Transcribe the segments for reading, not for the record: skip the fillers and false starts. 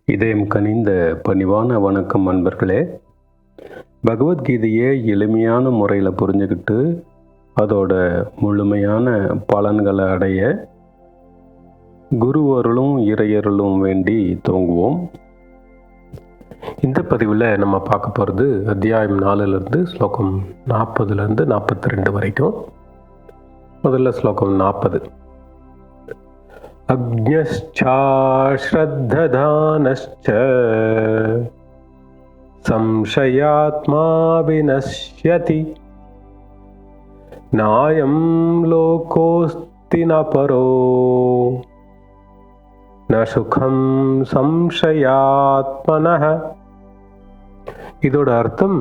இதயம் கனிந்த பணிவான வணக்கம் அன்பர்களே. பகவத்கீதையை எளிமையான முறையில் புரிஞ்சுக்கிட்டு அதோட முழுமையான பலன்களை அடைய குருவருளும் இறையருளும் வேண்டி துவங்குவோம். இந்த பதிவில் நம்ம பார்க்க போகிறது அத்தியாயம் 4லேருந்து ஸ்லோகம் 40லேருந்து 42 வரைக்கும். முதல்ல ஸ்லோகம் 40. அக்ஞச்சாஶ்ரத்ததானಶ್ಚ சம்சயாத்மா விநஷ்யதி நாயம் லோகோஸ்தி ந பரோ ந சுகம் சம்சயாத்மனஹ. இதோட அர்த்தம்,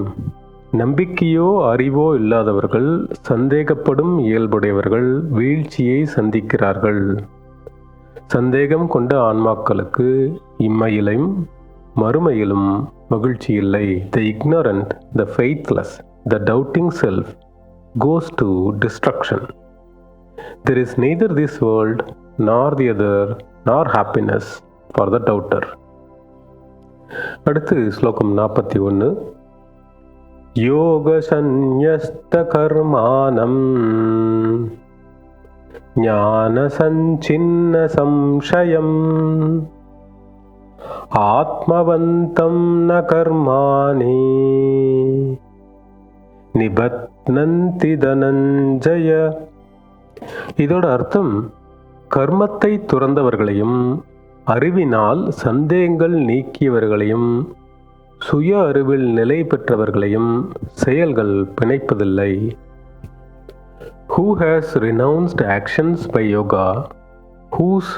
நம்பிக்கையோ அறிவோ இல்லாதவர்கள், சந்தேகப்படும் இயல்புடையவர்கள் வீழ்ச்சியை சந்திக்கிறார்கள். சந்தேகம் கொண்ட ஆன்மாக்களுக்கு இம்மையிலும் மறுமையிலும் மகிழ்ச்சி இல்லை. The ignorant, the faithless, the doubting self goes to destruction. There is neither this world nor the other nor happiness for the doubter. அடுத்து ஸ்லோகம் 41. யோக சந்நியஸ்த கர்மானம் ஞான சஞ்சின்ன சம்சயம் ஆத்மவந்தம் ந கர்மாணி நிபத்னந்தி தனஞ்சய. இதோட அர்த்தம், கர்மத்தை துறந்தவர்களையும் அறிவினால் சந்தேகங்கள் நீக்கியவர்களையும் சுய அறிவில் நிலை பெற்றவர்களையும் செயல்கள் பிணைப்பதில்லை. Who has renounced actions by yoga, whose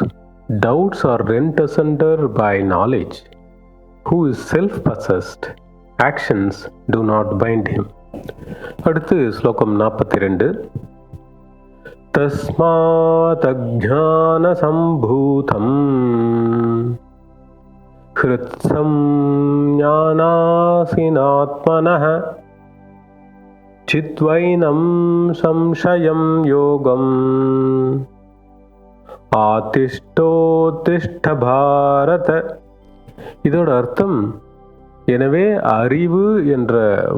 doubts are rent asunder by knowledge, who is self-possessed, actions do not bind him. அடுத்து ஸ்லோகம் 42. தஸ்மாத் அஜ்ஞான சம்பூதம் ஹ்ருத்ஸம் ஞானாசினாத்மனஹ சித்வைனம் சம்சயம் யோகம் ஆதிஷ்டோதிஷ்ட பாரத. இதோட அர்த்தம், எனவே அறிவு என்ற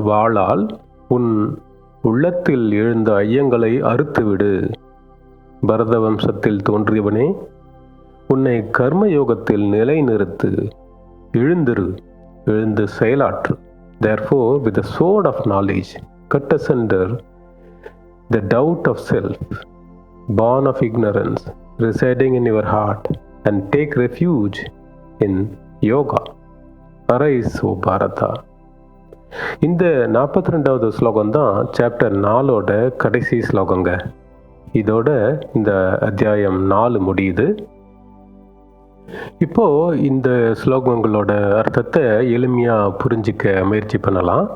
வாளால் உன் உள்ளத்தில் எழுந்த ஐயங்களை அறுத்துவிடு. பரத வம்சத்தில் தோன்றியவனே, உன்னை கர்மயோகத்தில் நிலைநிறுத்து. எழுந்து செயலாற்று. Therefore, with the sword of knowledge, cut asunder the doubt of self, born of ignorance, residing in your heart, and take refuge in yoga. Arise, O Bharata. இந்த 42வது ஸ்லோகம் தான் சாப்டர் 4ஓட கடைசி ஸ்லோகங்க. இதோட இந்த அத்தியாயம் 4 முடியுது. இப்போ இந்த ஸ்லோகங்களோட அர்த்தத்தை எளிமையாக புரிஞ்சிக்க முயற்சி பண்ணலாம்.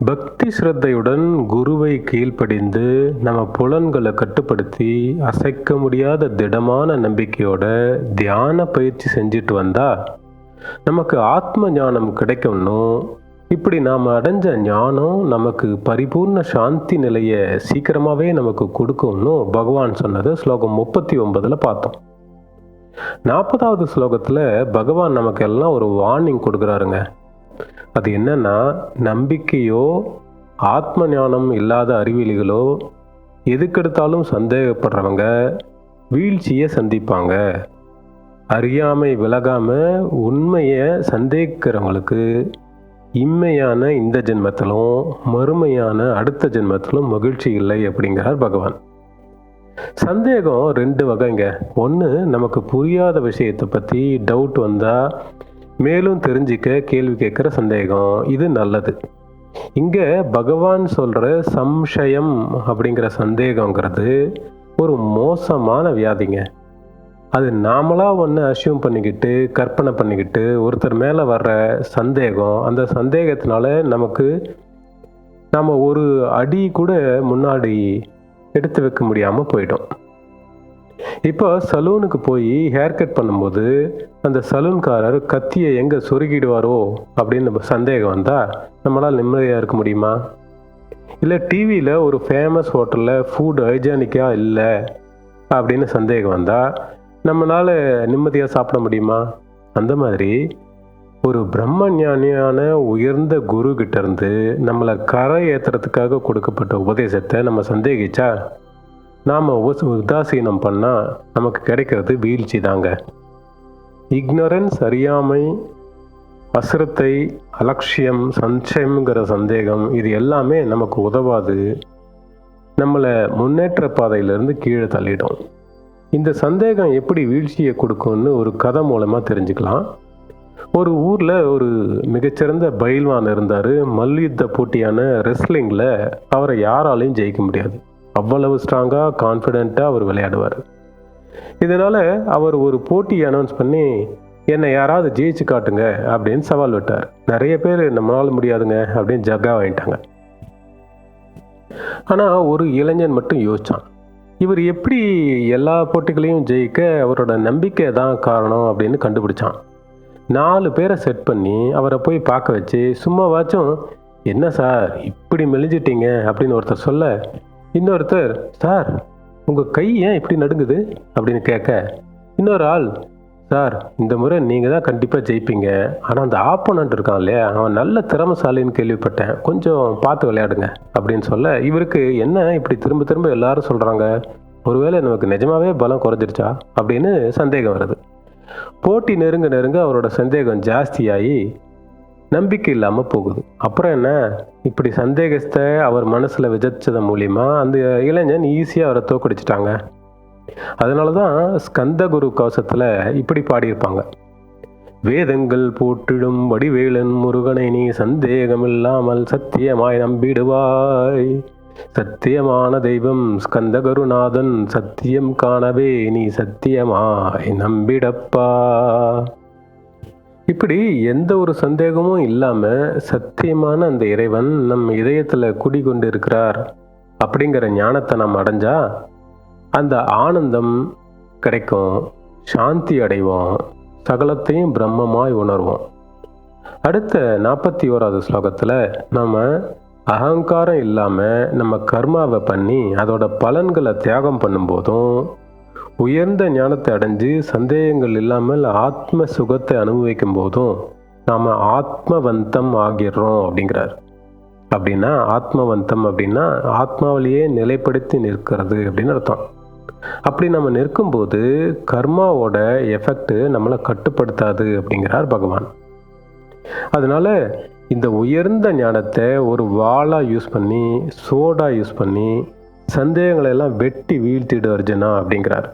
பக்தி ஸ்ரத்தையுடன் குருவை கீழ்ப்படிந்து நம்ம புலன்களை கட்டுப்படுத்தி அசைக்க முடியாத திடமான நம்பிக்கையோட தியான பயிற்சி செஞ்சுட்டு வந்தா நமக்கு ஆத்ம ஞானம் கிடைக்கணும். இப்படி நாம் அடைஞ்ச ஞானம் நமக்கு பரிபூர்ண சாந்தி நிலையை சீக்கிரமாகவே நமக்கு கொடுக்கும்னு பகவான் சொன்னதை ஸ்லோகம் 39ல் பார்த்தோம். 40வது ஸ்லோகத்தில் பகவான் நமக்கு எல்லாம் ஒரு வார்னிங் கொடுக்குறாருங்க. அது என்னன்னா, நம்பிக்கையோ ஆத்ம ஞானம் இல்லாத அறிவிலிகளோ எதுக்கெடுத்தாலும் சந்தேகப்படுறவங்க வீழ்ச்சியை சந்திப்பாங்க. அறியாமை விலகாம உண்மையை சந்தேகிக்கிறவங்களுக்கு இம்மையான இந்த ஜென்மத்திலும் மறுமையான அடுத்த ஜென்மத்திலும் மகிழ்ச்சி இல்லை அப்படிங்கிறார் பகவான். சந்தேகம் 2 வகைங்க. ஒன்று, நமக்கு புரியாத விஷயத்தை பற்றி டவுட் வந்தால் மேலும் தெரிஞ்சிக்க கேள்வி கேட்குற சந்தேகம். இது நல்லது. இங்கே பகவான் சொல்கிற சம்சயம் அப்படிங்கிற சந்தேகங்கிறது ஒரு மோசமான வியாதிங்க. அது நாமளாக ஒன்று அசியூம் பண்ணிக்கிட்டு கற்பனை பண்ணிக்கிட்டு ஒருத்தர் மேலே வர்ற சந்தேகம். அந்த சந்தேகத்தினால நாம் ஒரு அடி கூட முன்னாடி எடுத்து வைக்க முடியாமல் போயிடும். இப்போ சலூனுக்கு போய் ஹேர் கட் பண்ணும்போது அந்த சலூன்காரர் கத்தியை எங்கே சொருகிடுவாரோ அப்படின்னு சந்தேகம் வந்தால் நம்மளால் நிம்மதியாக இருக்க முடியுமா? இல்லை டிவியில் ஒரு ஃபேமஸ் ஹோட்டலில் ஃபுட் ஹைஜானிக்காக இல்லை அப்படின்னு சந்தேகம் வந்தால் நம்மளால் நிம்மதியாக சாப்பிட முடியுமா? அந்த மாதிரி ஒரு பிரம்ம ஞானியான உயர்ந்த குரு கிட்ட இருந்து நம்மளை கரை ஏற்றுறதுக்காக கொடுக்கப்பட்ட உபதேசத்தை நம்ம சந்தேகிச்சா நாம் உதாசீனம் பண்ணால் நமக்கு கிடைக்கிறது வீழ்ச்சி தாங்க. இக்னரன்ஸ், அறியாமை, அசிரத்தை, அலட்சியம், சஞ்சயம்ங்கிற சந்தேகம், இது எல்லாமே நமக்கு உதவாது, நம்மளை முன்னேற்ற பாதையிலேருந்து கீழே தள்ளிடும். இந்த சந்தேகம் எப்படி வீழ்ச்சியை கொடுக்கும்னு ஒரு கதை மூலமாக தெரிஞ்சுக்கலாம். ஒரு ஊரில் ஒரு மிகச்சிறந்த பயில்வான் இருந்தார். மல்யுத்த போட்டியான ரெஸ்லிங்கில் அவரை யாராலையும் ஜெயிக்க முடியாது. அவ்வளவு ஸ்ட்ராங்காக, கான்ஃபிடெண்ட்டாக அவர் விளையாடுவார். இதனால் அவர் ஒரு போட்டியை அனௌன்ஸ் பண்ணி, என்னை யாராவது ஜெயிச்சு காட்டுங்க அப்படின்னு சவால் விட்டார். நிறைய பேர் நம்மளால முடியாதுங்க அப்படின்னு ஜக்கா வாங்கிட்டாங்க. ஆனால் ஒரு இளைஞன் மட்டும் யோசிச்சான். இவர் எப்படி எல்லா போட்டிகளையும் ஜெயிக்க அவரோட நம்பிக்கை தான் காரணம் அப்படின்னு கண்டுபிடிச்சான். 4 பேரை செட் பண்ணி அவரை போய் பார்க்க வச்சு, சும்மாவாச்சும் என்ன சார் இப்படி மெலிஞ்சிட்டீங்க அப்படின்னு ஒருத்தர் சொல்ல, இன்னொருத்தர், சார் உங்கள் கை ஏன் இப்படி நடுங்குது அப்படின்னு கேட்க, இன்னொரு ஆள், சார் இந்த முறை நீங்கள் தான் கண்டிப்பாக ஜெயிப்பீங்க, ஆனால் அந்த ஆப்போனண்ட் இருக்கான் இல்லையா, அவன் நல்ல திறமைசாலின்னு கேள்விப்பட்டேன், கொஞ்சம் பார்த்து விளையாடுங்க அப்படின்னு சொல்ல, இவருக்கு என்ன இப்படி திரும்ப திரும்ப எல்லாரும் சொல்கிறாங்க, ஒருவேளை நமக்கு நிஜமாவே பலம் குறைஞ்சிருச்சா அப்படின்னு சந்தேகம் வருது. போட்டி நெருங்க நெருங்க அவரோட சந்தேகம் ஜாஸ்தியாகி நம்பிக்கை இல்லாமல் போகுது. அப்புறம் என்ன, இப்படி சந்தேகத்தை அவர் மனசில் விதைச்சது மூலிமா அந்த இளைஞன் ஈஸியாக அவரை தோக்கடிச்சிட்டாங்க. அதனால தான் ஸ்கந்த குரு கவசத்தில் இப்படி பாடியிருப்பாங்க, வேதங்கள் போற்றிடும் வடிவேலன் முருகனை நீ சந்தேகமில்லாமல் சத்தியமாய் நம்பிடுவாய், சத்தியமான தெய்வம் ஸ்கந்த குருநாதன் சத்தியம் காணவே நீ சத்தியமாய் நம்பிடப்பா. இப்படி எந்த ஒரு சந்தேகமும் இல்லாமல் சத்தியமான அந்த இறைவன் நம் இதயத்தில் குடிகொண்டு இருக்கிறார் அப்படிங்கிற ஞானத்தை நாம் அடைஞ்சா அந்த ஆனந்தம் கிடைக்கும், சாந்தி அடைவோம், சகலத்தையும் பிரம்மமாய் உணர்வோம். அடுத்த 41வது ஸ்லோகத்தில் நம்ம அகங்காரம் இல்லாமல் நம்ம கர்மாவை பண்ணி அதோட பலன்களை தியாகம் பண்ணும்போதும் உயர்ந்த ஞானத்தை அடைஞ்சு சந்தேகங்கள் இல்லாமல் ஆத்ம சுகத்தை அனுபவிக்கும் போதும் நாம் ஆத்மவந்தம் ஆகிடுறோம் அப்படிங்கிறார். அப்படின்னா ஆத்மவந்தம் அப்படின்னா ஆத்மாவிலேயே நிலைப்படுத்தி நிற்கிறது அப்படின்னு அர்த்தம். அப்படி நம்ம நிற்கும்போது கர்மாவோட எஃபெக்ட் நம்மளை கட்டுப்படுத்தாது அப்படிங்கிறார் பகவான். அதனால இந்த உயர்ந்த ஞானத்தை ஒரு வாளா யூஸ் பண்ணி, சோடா யூஸ் பண்ணி சந்தேகங்களை எல்லாம் வெட்டி வீழ்த்திடு அர்ஜுனா அப்படிங்கிறார்.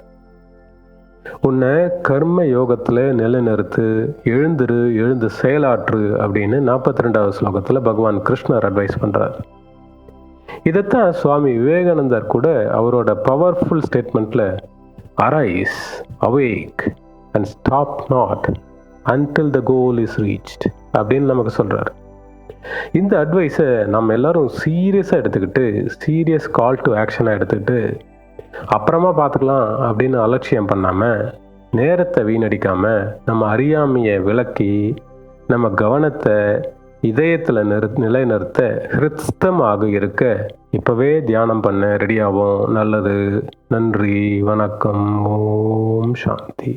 உன்னை கர்ம யோகத்தில் நிலைநிறுத்து, எழுந்து செயலாற்று அப்படின்னு 42வது ஸ்லோகத்தில் பகவான் கிருஷ்ணர் அட்வைஸ் பண்ணுறார். இதைத்தான் சுவாமி விவேகானந்தர் கூட அவரோட பவர்ஃபுல் ஸ்டேட்மெண்ட்டில் arise, awake and stop not until the goal is reached அப்படின்னு நமக்கு சொல்கிறார். இந்த அட்வைஸை நம்ம எல்லாரும் சீரியஸாக எடுத்துக்கிட்டு, சீரியஸ் கால் டு ஆக்ஷனாக எடுத்துக்கிட்டு, அப்புறமா பார்த்துக்கலாம் அப்படின்னு அலட்சியம் பண்ணாமல், நேரத்தை வீணடிக்காமல், நம்ம அறியாமையை விளக்கி நம்ம கவனத்தை இதயத்தில் நிலைநிறுத்த ஹிருத்ஸ்தமாக இருக்க இப்போவே தியானம் பண்ண ரெடியாகும். நல்லது. நன்றி, வணக்கம். ஓம் சாந்தி.